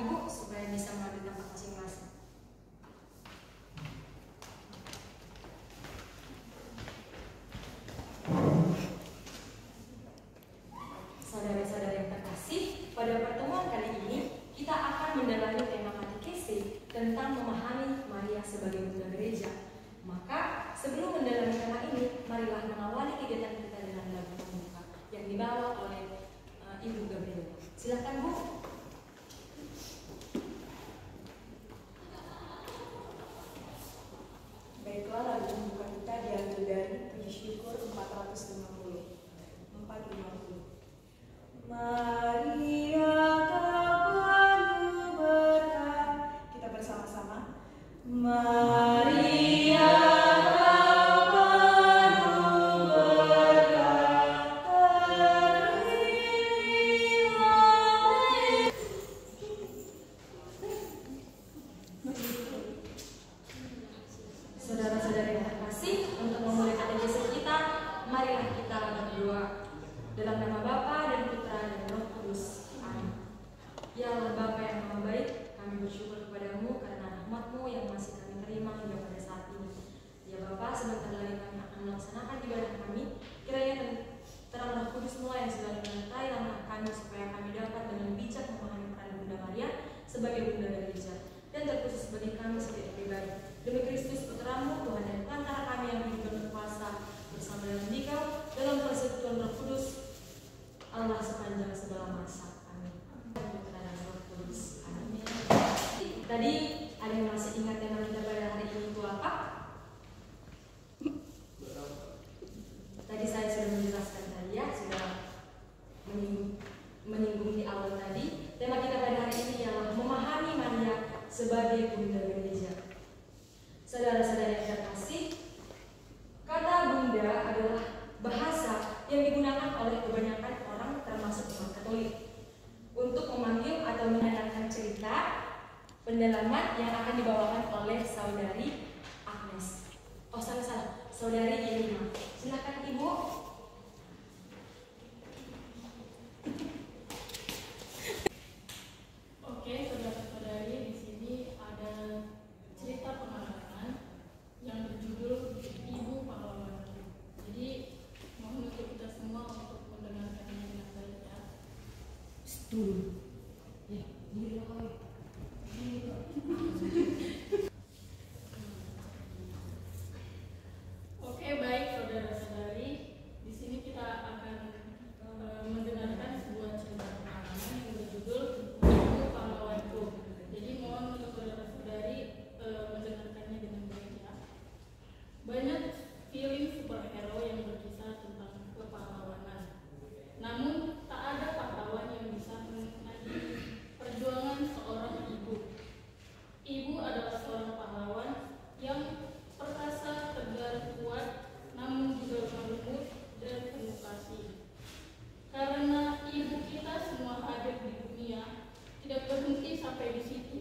Ibu supaya bisa mengambil tempat masing-masing. Saudara-saudara yang terkasih, pada pertemuan kali ini kita akan mendalami tema katekese tentang memahami Maria sebagai Bunda Gereja. Maka sebelum mendalami tema ini, marilah mengawali kegiatan kita dengan lagu pembuka yang dibawa oleh Ibu Gabriela. Silakan Bu. Baiklah, lagu pembuka kita diambil dari Puji Syukur 450. Maria kau penuh berkah. Kita bersama-sama. Maria kau penuh berkah, Saudara-saudara yang terkasih, untuk memulai katekese kita, marilah kita berdoa. Dalam nama Bapa dan Putra dan Roh Kudus. Amin. Ya Allah Bapa yang Maha Baik, kami bersyukur kepadamu karena rahmat-Mu yang masih kami terima hingga pada saat ini. Ya Bapa, sebentar lagi kami akan melaksanakan ibadah kami. Kiranya terang Roh Kudus mulai yang sudah menyertai langkah kami supaya kami dapat dengan bijak memahami peran Bunda Maria sebagai Bunda Gereja dan terkhusus bagi kami sebagai pribadi. Demi Kristus Putra-Mu, Tuhan dan Pelantara kami yang hidup dan berkuasa bersama dengan Dikau dalam persekutuan Roh Kudus Allah sepanjang segala masa. Amin. Putra dan Roh Kudus. Amin. Tadi ada yang masih ingat tema kita pada hari ini itu apa? Tadi saya sudah menjelaskan tadi ya, sudah menyinggung di awal tadi. Tema kita pada hari ini ialah memahami Maria sebagai Bunda Gereja. Saudara-saudara yang terkasih, kata Bunda adalah bahasa yang digunakan oleh kebanyakan orang termasuk umat Katolik untuk memanggil atau menanyakan cerita pendalaman yang akan dibawakan oleh saudari Agnes. Oh salah, saudari Irina. Silakan Ibu. Oke, saudara-saudari, di sini ada cerita pengalaman yang berjudul Ibu Pahlawanku. Jadi mohon untuk kita semua untuk mendengarkannya dengan baik ya. Oke, baik saudara-saudari, di sini kita akan mendengarkan sebuah cerita pengalaman yang berjudul Ibu Pahlawanku. Jadi mohon untuk saudara-saudari mendengarkannya dengan baik ya. Banyak film superhero yang berkisah tentang kepahlawanan. Namun tak ada pahlawan yang bisa menandingi perjuangan seorang ibu. Ibu adalah seorang pahlawan yang perkasa, tegar, kuat, namun juga lembut dan penuh kasih. Karena ibu kita semua hadir di dunia, tidak berhenti sampai di situ.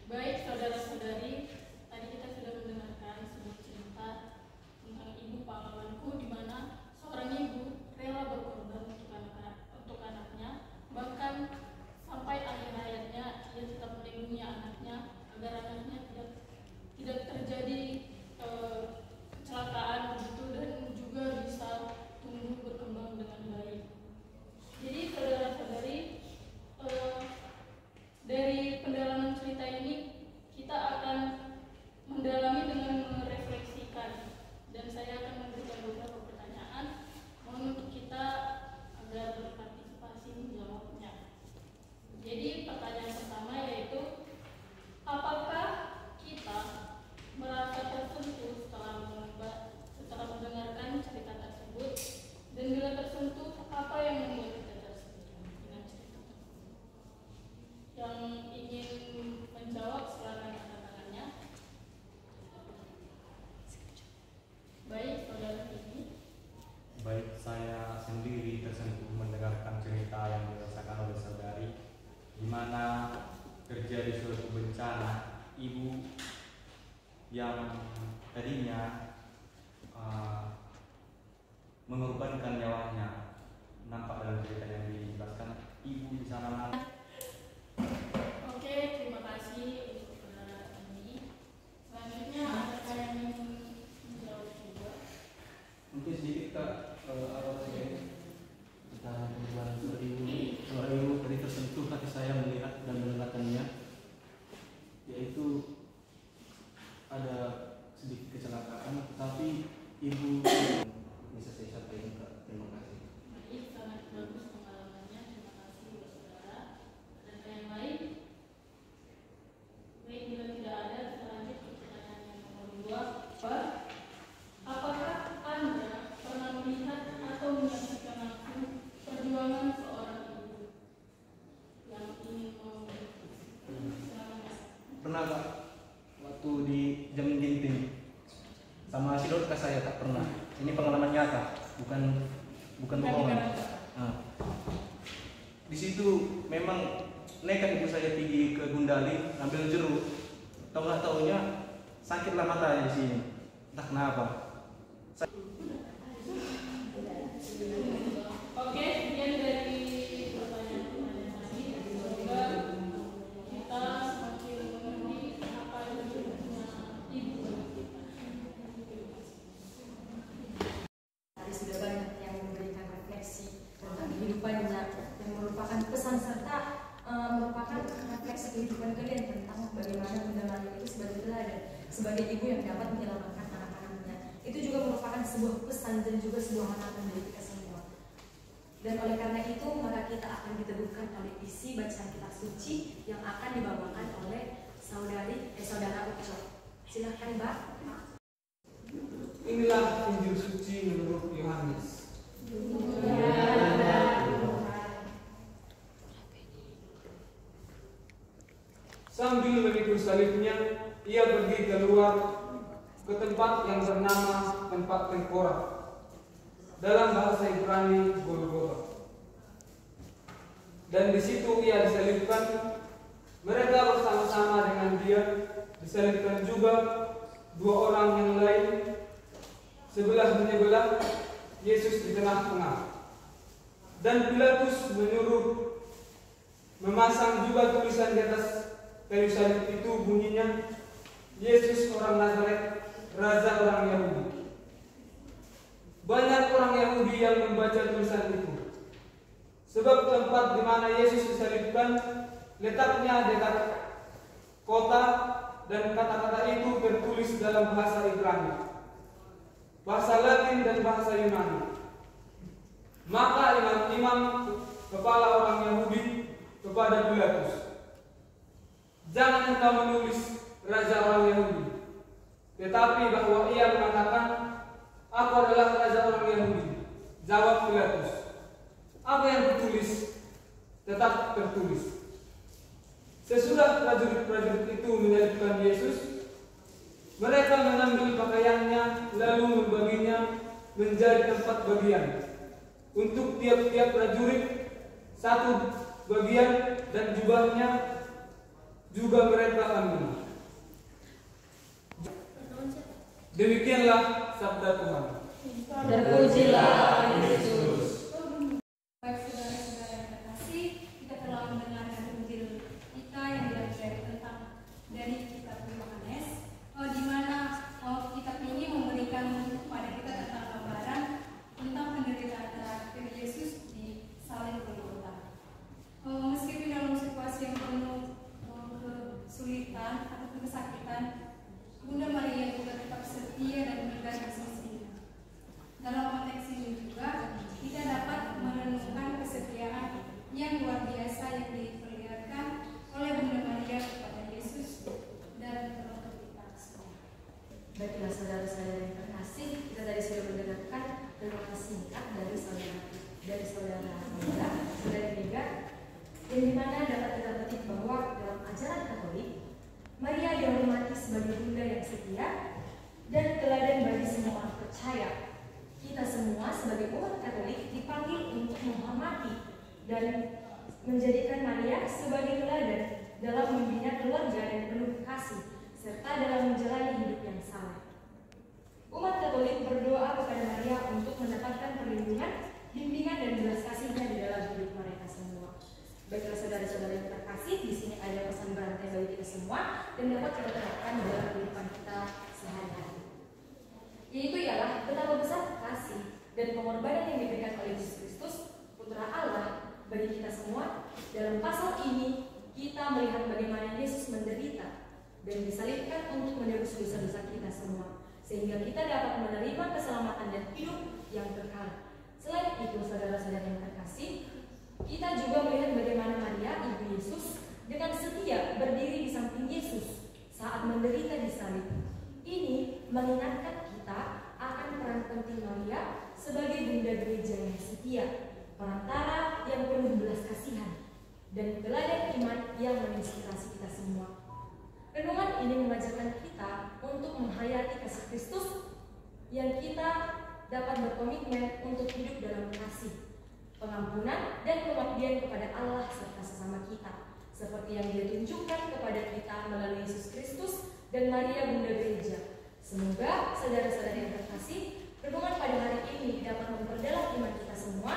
Baik saudara-saudari, tadi kita sudah mendengarkan sebuah cerita tentang Ibu Pahlawanku, di mana seorang ibu rela berkorban untuk anaknya, bahkan sampai akhir hayatnya ia tetap melindungi anaknya agar anaknya tidak terjadi kecelakaan begitu dan juga bisa tumbuh berkembang dengan baik. Jadi saudara-saudari, dari pendalaman cerita ini kita akan mendalami dengan merefleksikan, dan saya akan memberikan beberapa pertanyaan, mohon untuk kita agar berpartisipasi menjawabnya. Jadi pertanyaan pertama yaitu, apakah kita merasa tersentuh setelah mendengarkan cerita tersebut, dan bila tersentuh, apa yang membuat kita tersentuh dengan cerita tersebut? Yang ingin menjawab silakan angkat tangannya. Baik, saudara ini. Baik, saya sendiri tersentuh mendengarkan cerita yang dirasakan oleh saudari, di mana terjadi suatu bencana. Ibu yang tadinya mengorbankan nyawanya, nampak dalam cerita yang dijelaskan, ibu di sana pernah Kak, waktu di jam ginting sama si Dorcas saya tak pernah. Ini pengalaman nyata, bukan bohongan. Nah, di situ memang nekat itu saya pergi ke Gundali ambil jeruk. Tahu nggak taunya sakitlah matanya di sini. Entah kenapa. Oke, sekian dari pertanyaan-pertanyaan tadi. Semoga kita semakin mengerti apa itu hidupnya ibu bagi kita. Tadi sudah banyak yang memberikan refleksi tentang kehidupannya yang merupakan pesan serta merupakan refleksi kehidupan kalian tentang bagaimana Bunda Maria itu sebagai teladan, sebagai ibu yang dapat menyelamatkan anak-anaknya. Itu juga merupakan sebuah pesan dan juga sebuah harapan dari kita semua. Dan oleh karena itu maka kita akan diteguhkan oleh isi bacaan kitab suci yang akan dibawakan oleh saudara Ucok. Silakan Mbak. Inilah Injil suci menurut Yohanes. Sambil memikul salibnya, ia pergi keluar ke tempat yang bernama tempat tengkorak. Dalam bahasa Ibrani Golgota. Dan di situ ia disalibkan. Mereka bersama-sama dengan dia disalibkan juga dua orang yang lain, sebelah menyebelah, Yesus di tengah-tengah. Dan Pilatus menyuruh memasang juga tulisan di atas kayu salib itu, bunyinya, Yesus orang Nazaret, Raja orang Yahudi. Banyak orang Yahudi yang membaca tulisan itu, sebab tempat di mana Yesus disalibkan letaknya dekat kota, dan kata-kata itu tertulis dalam bahasa Ibrani, bahasa Latin dan bahasa Yunani. Maka imam-imam kepala orang Yahudi kepada Pilatus, "Jangan engkau menulis Raja orang Yahudi, tetapi bahwa ia mengatakan, Aku adalah Raja orang Yahudi." Jawab Pilatus, "Apa yang tertulis tetap tertulis." Sesudah prajurit-prajurit itu menyalibkan Yesus, mereka mengambil pakaiannya lalu membaginya menjadi 4 bagian. Untuk tiap-tiap prajurit 1 bagian, dan jubahnya juga mereka ambil. Demikianlah sabda Tuhan. Terpujilah Yesus. Baik saudara-saudara yang terkasih, kita telah mendengarkan Injil kita yang diajar tentang dari kitab Yohanes, di mana kitab ini memberikan kepada kita tentang gambaran tentang penderitaan terakhir Yesus di salib Golgota. Meskipun dalam situasi yang penuh kesulitan atau kesakitan, Bunda Maria juga tetap setia dan memegang misinya. Dalam konteks ini juga kita dapat merenungkan kesetiaan yang luar biasa yang diperlihatkan oleh Bunda Maria kepada Yesus dan kepada kita semua. Baiklah saudara-saudara yang terkasih, kita tadi sudah mendengarkan renungan singkat dari saudara Mega, yang dimana dapat kita petik bahwa dalam ajaran Katolik, Maria dihormati sebagai bunda yang setia dan teladan bagi semua orang percaya. Kita semua sebagai umat Katolik dipanggil untuk menghormati dan menjadikan Maria sebagai teladan dalam membina keluarga dan penuh kasih, serta dalam menjalani hidup yang saleh. Umat Katolik berdoa kepada Maria untuk mendapatkan perlindungan, bimbingan dan belas kasihnya di dalam hidup mereka semua. Baiklah saudara-saudara yang terkasih, di sini ada pesan berantai bagi kita semua dan dapat kita terapkan dalam kehidupan kita sehari-hari. Yaitu ialah betapa besar kasih dan pengorbanan yang diberikan oleh Yesus Kristus, Putra Allah, bagi kita semua. Dalam pasal ini kita melihat bagaimana Yesus menderita dan disalibkan untuk menebus dosa-dosa kita semua, sehingga kita dapat menerima keselamatan dan hidup yang kekal. Selain itu, saudara-saudara yang terkasih, kita juga melihat bagaimana Maria, ibu Yesus, dengan setia berdiri di samping Yesus saat menderita di salib. Ini mengingatkan kita akan peran penting Maria sebagai bunda gereja yang setia, perantara yang penuh belas kasihan, dan teladan iman yang menginspirasi kita semua. Renungan ini mengajarkan kita untuk menghayati kasih Kristus yang kita dapat berkomitmen untuk hidup dalam kasih, pengampunan, dan pengabdian kepada Allah serta sesama kita, seperti yang Dia tunjukkan kepada kita melalui Yesus Kristus dan Maria Bunda Gereja. Semoga saudara-saudari yang terkasih, renungan pada hari ini dapat memperdalam iman kita semua